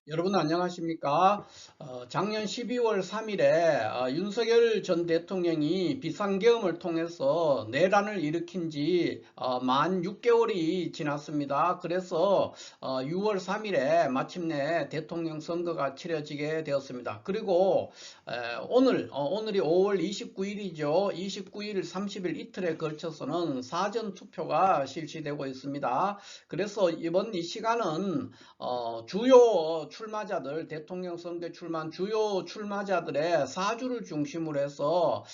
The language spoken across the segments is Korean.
여러분 안녕하십니까? 작년 12월 3일에 윤석열 전 대통령이 비상계엄을 통해서 내란을 일으킨 지 만 6개월이 지났습니다. 그래서 6월 3일에 마침내 대통령 선거가 치러지게 되었습니다. 그리고 오늘이 5월 29일이죠. 29일, 30일 이틀에 걸쳐서는 사전 투표가 실시되고 있습니다. 그래서 이번 이 시간은 주요 출마자들, 대통령 선거에 출마한 주요 출마자들의 사주를 중심으로 해서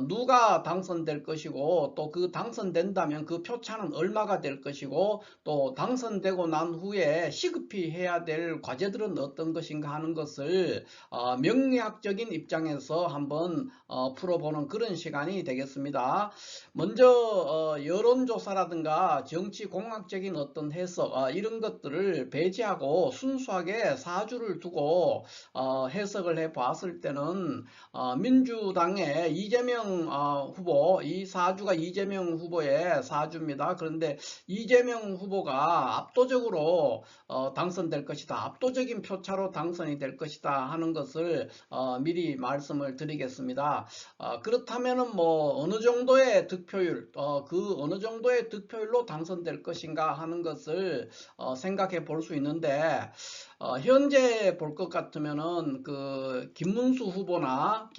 누가 당선될 것이고, 또 그 당선된다면 그 표차는 얼마가 될 것이고, 또 당선되고 난 후에 시급히 해야 될 과제들은 어떤 것인가 하는 것을 명리학적인 입장에서 한번 풀어보는 그런 시간이 되겠습니다. 먼저 여론조사라든가 정치공학적인 어떤 해석 이런 것들을 배제하고 순수하게 사주를 두고 해석을 해 봤을 때는 민주당의 이재명 후보, 이 사주가 이재명 후보의 사주입니다. 그런데 이재명 후보가 압도적으로 당선될 것이다, 압도적인 표차로 당선이 될 것이다 하는 것을 미리 말씀을 드리겠습니다. 그렇다면은 뭐 어느 정도의 득표율, 그 어느 정도의 득표율로 당선될 것인가 하는 것을 생각해 볼 수 있는데, 현재 볼 것 같으면은 그 김문수 후보나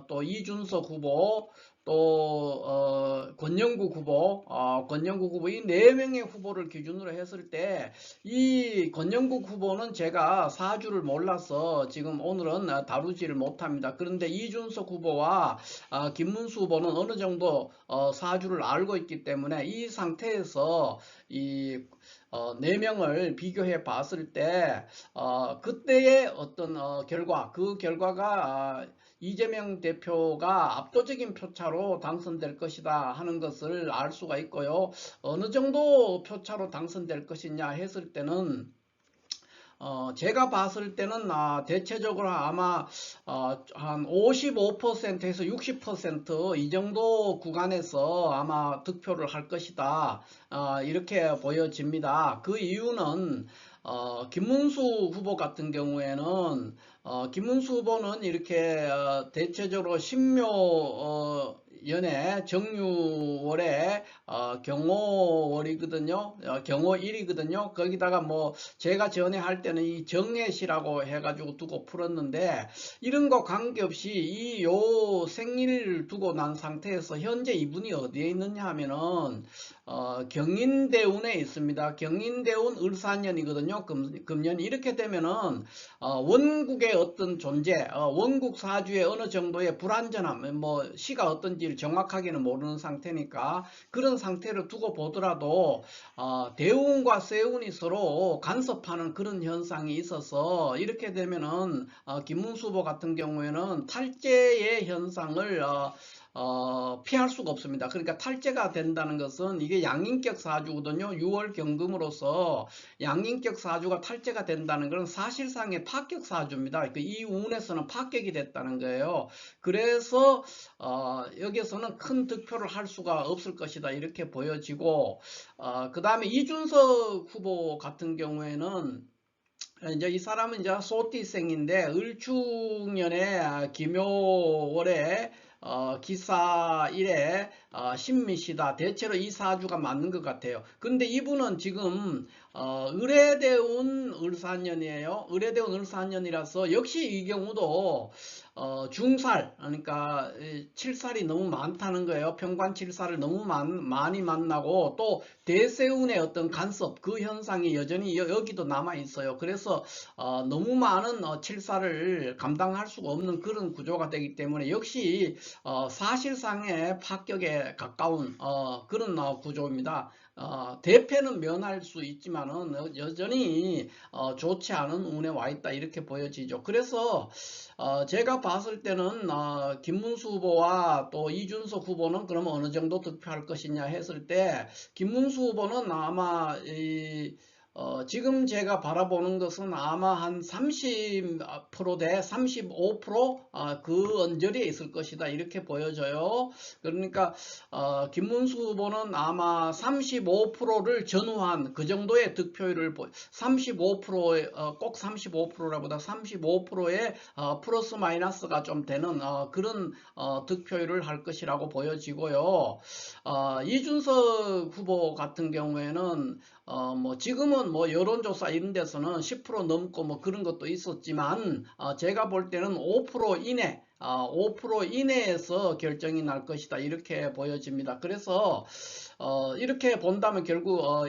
또 이준석 후보, 또 권영국 후보 이 네 명의 후보를 기준으로 했을 때 이 권영국 후보는 제가 사주를 몰라서 지금 오늘은 다루지를 못합니다. 그런데 이준석 후보와 김문수 후보는 어느 정도 사주를 알고 있기 때문에 이 상태에서 이 네 명을 비교해 봤을 때 그때의 어떤 그 결과가 이재명 대표가 압도적인 표차로 당선될 것이다 하는 것을 알 수가 있고요. 어느 정도 표차로 당선될 것이냐 했을 때는 제가 봤을 때는 대체적으로 아마 한 55%에서 60% 이 정도 구간에서 아마 득표를 할 것이다, 이렇게 보여집니다. 그 이유는 김문수 후보 같은 경우에는 김문수 후보는 이렇게 대체적으로 신묘 연에 정유월에 경호월이거든요. 경호일이거든요. 거기다가 뭐 제가 전에 할 때는 이 정해시라고 해가지고 두고 풀었는데, 이런 거 관계없이 이 요 생일을 두고 난 상태에서 현재 이분이 어디에 있느냐 하면은 경인대운에 있습니다. 경인대운 을사년이거든요. 금년 이렇게 되면은 원국의 어떤 존재, 원국 사주의 어느 정도의 불완전함, 뭐 시가 어떤지를 정확하게는 모르는 상태니까 그런 상태를 두고 보더라도 대운과 세운이 서로 간섭하는 그런 현상이 있어서 이렇게 되면은 김문수 후보 같은 경우에는 탈재의 현상을 피할 수가 없습니다. 그러니까 탈재가 된다는 것은 이게 양인격 사주거든요. 6월 경금으로서 양인격 사주가 탈재가 된다는 것은 사실상의 파격 사주입니다. 이 운에서는 파격이 됐다는 거예요. 그래서 여기서는 큰 득표를 할 수가 없을 것이다 이렇게 보여지고, 그 다음에 이준석 후보 같은 경우에는 이제 이 사람은 이제 소띠생인데 을축년에 김효월에 기사 1에 신미시다. 대체로 이 사주가 맞는 것 같아요. 근데 이분은 지금 을해대운 을사년이에요. 을해대운 을사년이라서 역시 이 경우도 중살, 그러니까 7살이 너무 많다는 거예요. 평관 7살을 너무 많이 만나고, 또 대세운의 어떤 간섭, 그 현상이 여전히 여기도 남아 있어요. 그래서 너무 많은 7살을 감당할 수가 없는 그런 구조가 되기 때문에 역시 사실상의 파격에 가까운 그런 구조입니다. 대패는 면할 수 있지만은 여전히 좋지 않은 운에 와 있다 이렇게 보여지죠. 그래서 제가 봤을 때는 김문수 후보와 또 이준석 후보는 그러면 어느 정도 득표할 것이냐 했을 때 김문수 후보는 아마 지금 제가 바라보는 것은 아마 한 30%대 35%, 그 언저리에 있을 것이다 이렇게 보여져요. 그러니까 김문수 후보는 아마 35%를 전후한 그 정도의 득표율을 35%의 꼭 35%라보다 35%의 플러스 마이너스가 좀 되는 그런 득표율을 할 것이라고 보여지고요. 이준석 후보 같은 경우에는 뭐 지금은 뭐 여론조사 이런 데서는 10% 넘고 뭐 그런 것도 있었지만 제가 볼 때는 5% 이내 5% 이내에서 결정이 날 것이다 이렇게 보여집니다. 그래서 이렇게 본다면 결국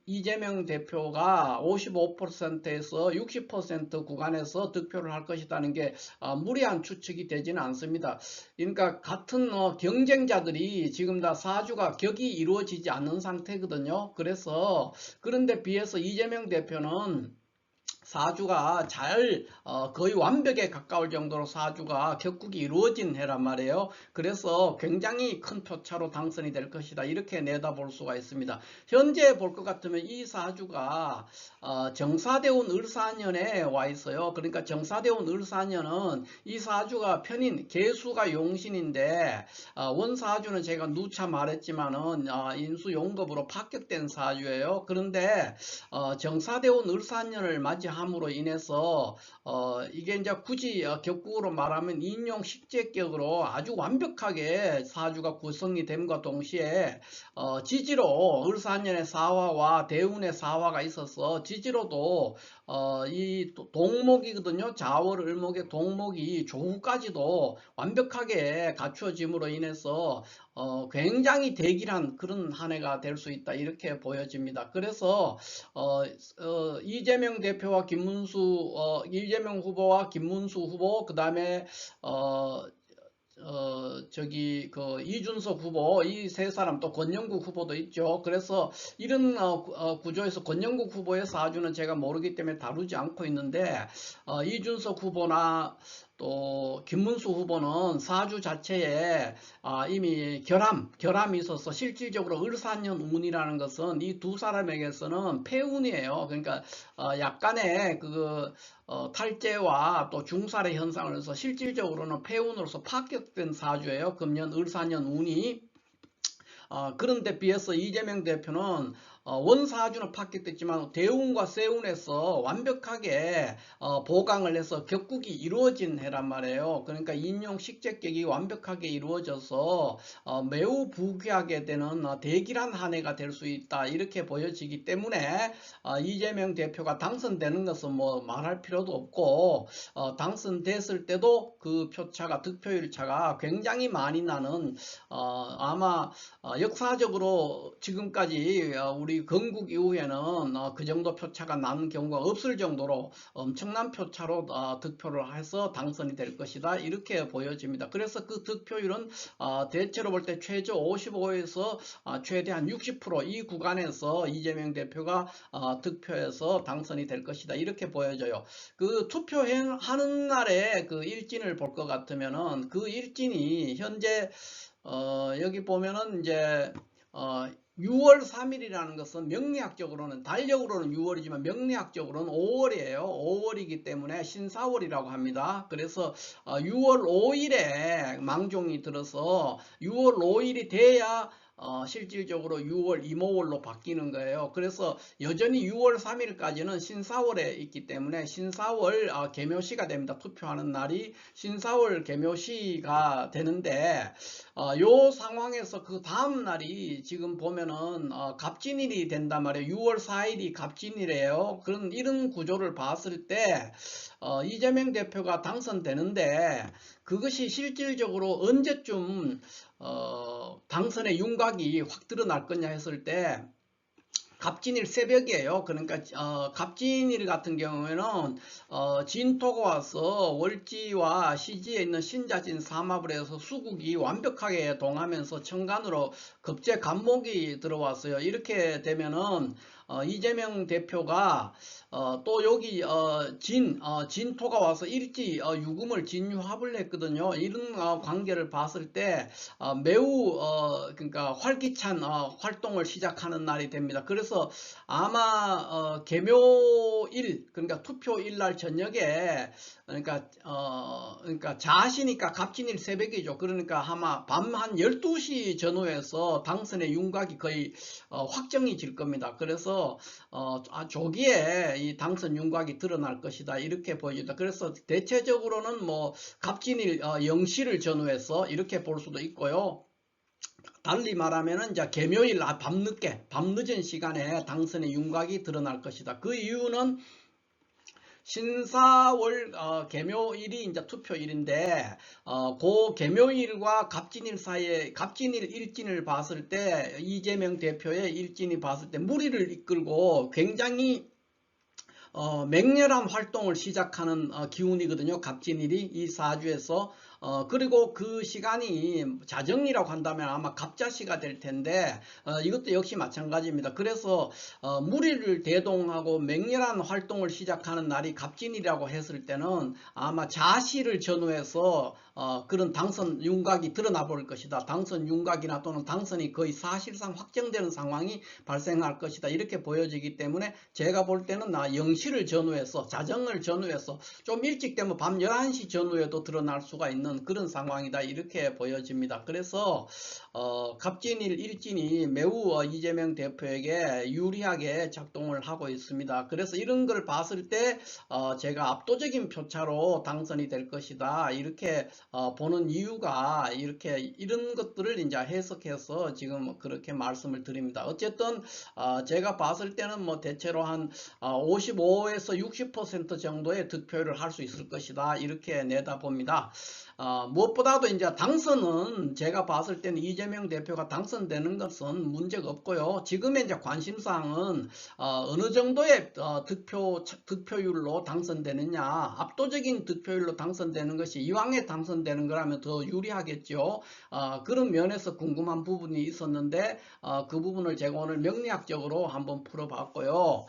이재명 대표가 55%에서 60% 구간에서 득표를 할 것이라는 게 무리한 추측이 되지는 않습니다. 그러니까 같은 경쟁자들이 지금 다 사주가 격이 이루어지지 않는 상태거든요. 그래서 그런데 비해서 이재명 대표는 사주가 거의 완벽에 가까울 정도로 사주가 격국이 이루어진 해란 말이에요. 그래서 굉장히 큰 표차로 당선이 될 것이다 이렇게 내다볼 수가 있습니다. 현재 볼 것 같으면 이 사주가 정사대운 을사년에 와 있어요. 그러니까 정사대운 을사년은 이 사주가 편인 개수가 용신인데 원사주는 제가 누차 말했지만은 인수용겁으로 합격된 사주예요. 그런데 정사대운 을사년을 맞이함으로 인해서 이게 이제 굳이 격국으로 말하면 인용 식재격으로 아주 완벽하게 사주가 구성이 됨과 동시에 지지로 을사년의 사화와 대운의 사화가 있어서 지지로도 이 동목이거든요. 자월 을목의 동목이 조후까지도 완벽하게 갖추어짐으로 인해서 굉장히 대길한 그런 한 해가 될 수 있다 이렇게 보여집니다. 그래서 이재명 대표와 이재명 후보와 김문수 후보, 그 다음에 이준석 후보, 이 세 사람, 또 권영국 후보도 있죠. 그래서 이런 구조에서 권영국 후보의 사주는 제가 모르기 때문에 다루지 않고 있는데, 이준석 후보나 또 김문수 후보는 사주 자체에 이미 결함이 있어서 실질적으로 을사년 운이라는 것은 이 두 사람에게서는 패운이에요. 그러니까 약간의 탈재와 또 중살의 현상을 해서 실질적으로는 패운으로서 파격된 사주예요. 금년 을사년 운이. 그런데 비해서 이재명 대표는 원사주는 파격됐지만 대운과 세운에서 완벽하게 보강을 해서 격국이 이루어진 해란 말이에요. 그러니까 인용 식재격이 완벽하게 이루어져서 매우 부귀하게 되는 대길한 한 해가 될 수 있다 이렇게 보여지기 때문에 이재명 대표가 당선되는 것은 뭐 말할 필요도 없고 당선됐을 때도 그 표차가 득표율 차가 굉장히 많이 나는 아마 역사적으로 지금까지 우리 건국 이후에는 그 정도 표차가 나는 경우가 없을 정도로 엄청난 표차로 득표를 해서 당선이 될 것이다 이렇게 보여집니다. 그래서 그 득표율은 대체로 볼 때 최저 55에서 최대한 60% 이 구간에서 이재명 대표가 득표해서 당선이 될 것이다 이렇게 보여져요. 그 투표하는 날의 그 일진을 볼 것 같으면은 그 일진이 현재 여기 보면은 이제 6월 3일이라는 것은 명리학적으로는 달력으로는 6월이지만 명리학적으로는 5월이에요. 5월이기 때문에 신사월이라고 합니다. 그래서 6월 5일에 망종이 들어서 6월 5일이 돼야 실질적으로 6월 이모월로 바뀌는 거예요. 그래서 여전히 6월 3일까지는 신사월에 있기 때문에 신사월 개묘시가 됩니다. 투표하는 날이 신사월 개묘시가 되는데 요 상황에서 그 다음 날이 지금 보면은 갑진일이 된단 말이에요. 6월 4일이 갑진일이에요. 이런 구조를 봤을 때 이재명 대표가 당선되는데 그것이 실질적으로 언제쯤 당선의 윤곽이 확 드러날 거냐 했을 때 갑진일 새벽이에요. 그러니까 갑진일 같은 경우에는 진토가 와서 월지와 시지에 있는 신자진 삼합을 해서 수국이 완벽하게 동하면서 천간으로 급제 간목이 들어왔어요. 이렇게 되면은 이재명 대표가 또 여기 진토가 와서 일지 유금을 진유합을 했거든요. 이런 관계를 봤을 때 매우 그러니까 활기찬 활동을 시작하는 날이 됩니다. 그래서 아마 개묘일 그러니까 투표일 날 저녁에 그러니까 자시니까 갑진일 새벽이죠. 그러니까 아마 밤 한 12시 전후에서 당선의 윤곽이 거의 확정이 질 겁니다. 그래서 조기에 이 당선 윤곽이 드러날 것이다 이렇게 보여집니다. 그래서 대체적으로는 뭐 갑진일 0시를 전후해서 이렇게 볼 수도 있고요. 달리 말하면은 이제 개묘일 밤늦은 시간에 당선의 윤곽이 드러날 것이다. 그 이유는 신사월 개묘일이 이제 투표일인데 그 개묘일과 갑진일 사이에 갑진일 일진을 봤을 때 이재명 대표의 일진이 봤을 때 무리를 이끌고 굉장히 맹렬한 활동을 시작하는 기운이거든요. 갑진일이 이 사주에서 그리고 그 시간이 자정이라고 한다면 아마 갑자시가 될 텐데 이것도 역시 마찬가지입니다. 그래서 무리를 대동하고 맹렬한 활동을 시작하는 날이 갑진이라고 했을 때는 아마 자시를 전후해서 그런 당선 윤곽이 드러나 볼 것이다. 당선 윤곽이나 또는 당선이 거의 사실상 확정되는 상황이 발생할 것이다. 이렇게 보여지기 때문에 제가 볼 때는 0시를 전후해서 자정을 전후해서 좀 일찍 되면 밤 11시 전후에도 드러날 수가 있는 그런 상황이다. 이렇게 보여집니다. 그래서 갑진일 일진이 매우 이재명 대표에게 유리하게 작동을 하고 있습니다. 그래서 이런 걸 봤을 때 제가 압도적인 표차로 당선이 될 것이다. 이렇게 보는 이유가 이런 것들을 이제 해석해서 지금 그렇게 말씀을 드립니다. 어쨌든 제가 봤을 때는 뭐 대체로 한 55에서 60% 정도의 득표율을 할 수 있을 것이다. 이렇게 내다봅니다. 무엇보다도 이제 당선은 제가 봤을 때는 이재명 대표가 당선되는 것은 문제가 없고요. 지금의 이제 관심사항은 어느 정도의 득표율로 당선되느냐, 압도적인 득표율로 당선되는 것이 이왕에 당선되는 거라면 더 유리하겠죠. 그런 면에서 궁금한 부분이 있었는데 그 부분을 제가 오늘 명리학적으로 한번 풀어봤고요.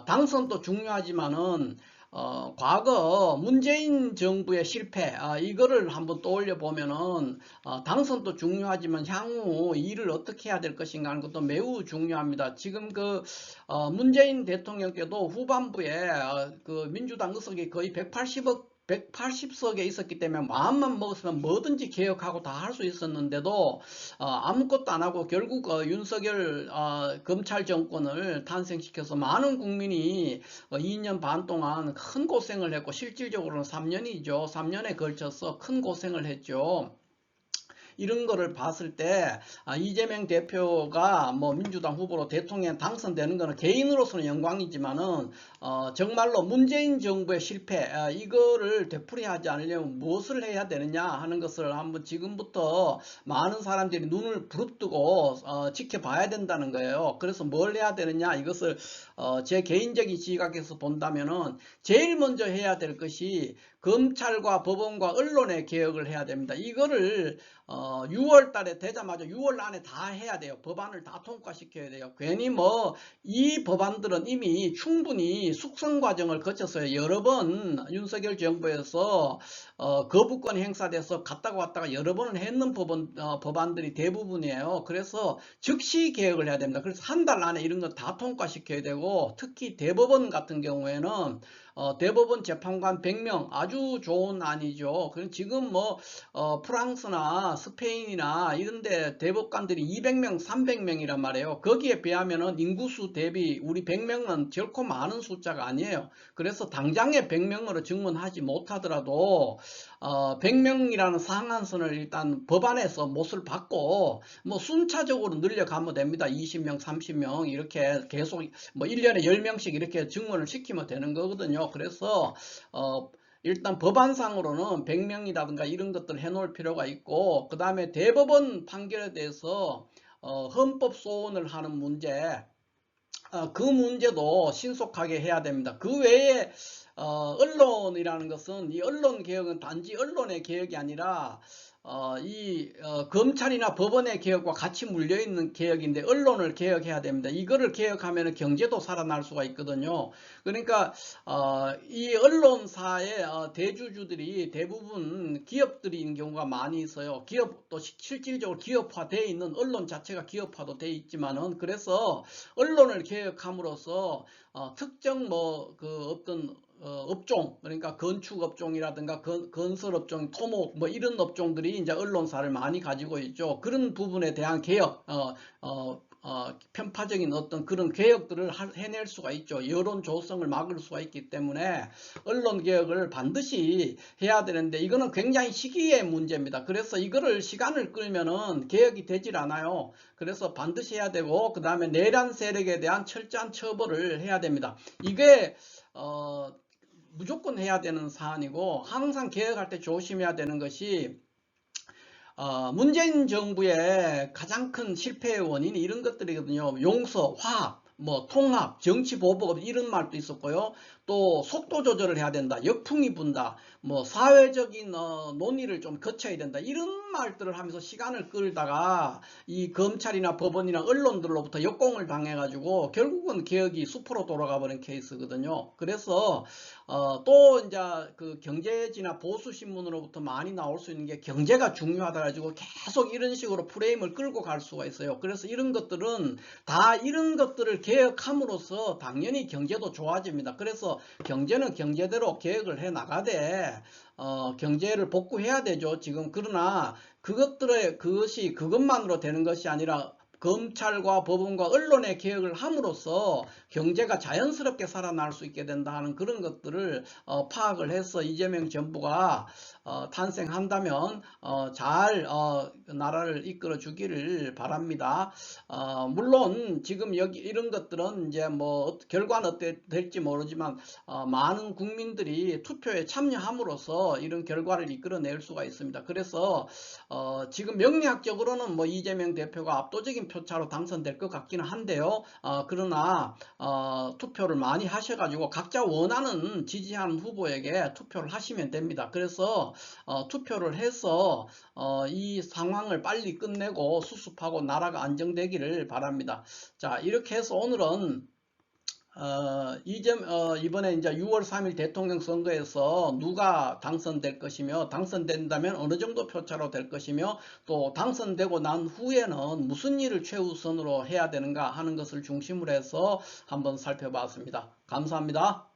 당선도 중요하지만은 과거 문재인 정부의 실패 이거를 한번 떠올려 보면은 당선도 중요하지만 향후 일을 어떻게 해야 될 것인가 하는 것도 매우 중요합니다. 지금 그 문재인 대통령께도 후반부에 그 민주당 의석이 거의 180석에 있었기 때문에 마음만 먹었으면 뭐든지 개혁하고 다 할 수 있었는데도 아무것도 안 하고 결국 윤석열 검찰 정권을 탄생시켜서 많은 국민이 2년 반 동안 큰 고생을 했고 실질적으로는 3년이죠. 3년에 걸쳐서 큰 고생을 했죠. 이런 거를 봤을 때 이재명 대표가 뭐 민주당 후보로 대통령 당선되는 거는 개인으로서는 영광이지만은 정말로 문재인 정부의 실패 이거를 되풀이하지 않으려면 무엇을 해야 되느냐 하는 것을 한번 지금부터 많은 사람들이 눈을 부릅뜨고 지켜봐야 된다는 거예요. 그래서 뭘 해야 되느냐 이것을 제 개인적인 시각에서 본다면은 제일 먼저 해야 될 것이 검찰과 법원과 언론의 개혁을 해야 됩니다. 이거를 6월 달에 되자마자 6월 안에 다 해야 돼요. 법안을 다 통과시켜야 돼요. 괜히 뭐 이 법안들은 이미 충분히 숙성 과정을 거쳐서 여러 번 윤석열 정부에서 거부권 행사돼서 갔다가 왔다가 여러 번을 했는 법안들이 대부분이에요. 그래서 즉시 개혁을 해야 됩니다. 그래서 한 달 안에 이런 거 다 통과시켜야 되고 특히 대법원 같은 경우에는 대법원 재판관 100명 아주 좋은 안이죠. 지금 뭐 프랑스나 스페인이나 이런데 대법관들이 200명, 300명이란 말이에요. 거기에 비하면은 인구수 대비 우리 100명은 결코 많은 숫자가 아니에요. 그래서 당장에 100명으로 증문하지 못하더라도 100명이라는 상한선을 일단 법안에서 못을 받고 뭐 순차적으로 늘려가면 됩니다. 20명, 30명 이렇게 계속 뭐 1년에 10명씩 이렇게 증문을 시키면 되는 거거든요. 그래서 일단 법안상으로는 100명이라든가 이런 것들을 해놓을 필요가 있고 그 다음에 대법원 판결에 대해서 헌법 소원을 하는 문제 그 문제도 신속하게 해야 됩니다. 그 외에 언론이라는 것은 이 언론 개혁은 단지 언론의 개혁이 아니라 검찰이나 법원의 개혁과 같이 물려있는 개혁인데 언론을 개혁해야 됩니다. 이거를 개혁하면 경제도 살아날 수가 있거든요. 그러니까 이 언론사의 대주주들이 대부분 기업들인 경우가 많이 있어요. 기업도 실질적으로 기업화되어 있는 언론 자체가 기업화도 되어 있지만은 그래서 언론을 개혁함으로써 특정 어떤 업종, 그러니까 건축업종이라든가 건설업종, 토목, 이런 업종들이 이제 언론사를 많이 가지고 있죠. 그런 부분에 대한 개혁, 편파적인 어떤 그런 개혁들을 해낼 수가 있죠. 여론 조성을 막을 수가 있기 때문에 언론 개혁을 반드시 해야 되는데 이거는 굉장히 시기의 문제입니다. 그래서 이거를 시간을 끌면은 개혁이 되질 않아요. 그래서 반드시 해야 되고 그 다음에 내란 세력에 대한 철저한 처벌을 해야 됩니다. 이게 무조건 해야 되는 사안이고 항상 개혁할 때 조심해야 되는 것이 문재인 정부의 가장 큰 실패의 원인이 이런 것들이거든요. 용서, 화합, 통합, 정치보복 이런 말도 있었고요. 또 속도 조절을 해야 된다. 역풍이 분다. 사회적인 논의를 좀 거쳐야 된다. 이런 말들을 하면서 시간을 끌다가 이 검찰이나 법원이나 언론들로부터 역공을 당해가지고 결국은 개혁이 수포로 돌아가 버린 케이스거든요. 그래서 또 이제 그 경제지나 보수신문으로부터 많이 나올 수 있는 게 경제가 중요하다 가지고 계속 이런 식으로 프레임을 끌고 갈 수가 있어요. 그래서 이런 것들은 다 이런 것들을 개혁함으로써 당연히 경제도 좋아집니다. 그래서 경제는 경제대로 개혁을 해 나가되 경제를 복구해야 되죠. 지금 그러나 그것이 그것만으로 되는 것이 아니라 검찰과 법원과 언론의 개혁을 함으로써 경제가 자연스럽게 살아날 수 있게 된다 하는 그런 것들을 파악을 해서 이재명 정부가 탄생한다면 잘 나라를 이끌어 주기를 바랍니다. 물론 지금 여기 이런 것들은 이제 결과는 어떻게 될지 모르지만 많은 국민들이 투표에 참여함으로써 이런 결과를 이끌어낼 수가 있습니다. 그래서 지금 명리학적으로는 이재명 대표가 압도적인 표차로 당선될 것 같기는 한데요. 그러나 투표를 많이 하셔가지고 각자 원하는 지지하는 후보에게 투표를 하시면 됩니다. 그래서 투표를 해서 이 상황을 빨리 끝내고 수습하고 나라가 안정되기를 바랍니다. 자, 이렇게 해서 오늘은 이번에 이제 6월 3일 대통령 선거에서 누가 당선될 것이며 당선된다면 어느 정도 표차로 될 것이며 또 당선되고 난 후에는 무슨 일을 최우선으로 해야 되는가 하는 것을 중심으로 해서 한번 살펴봤습니다. 감사합니다.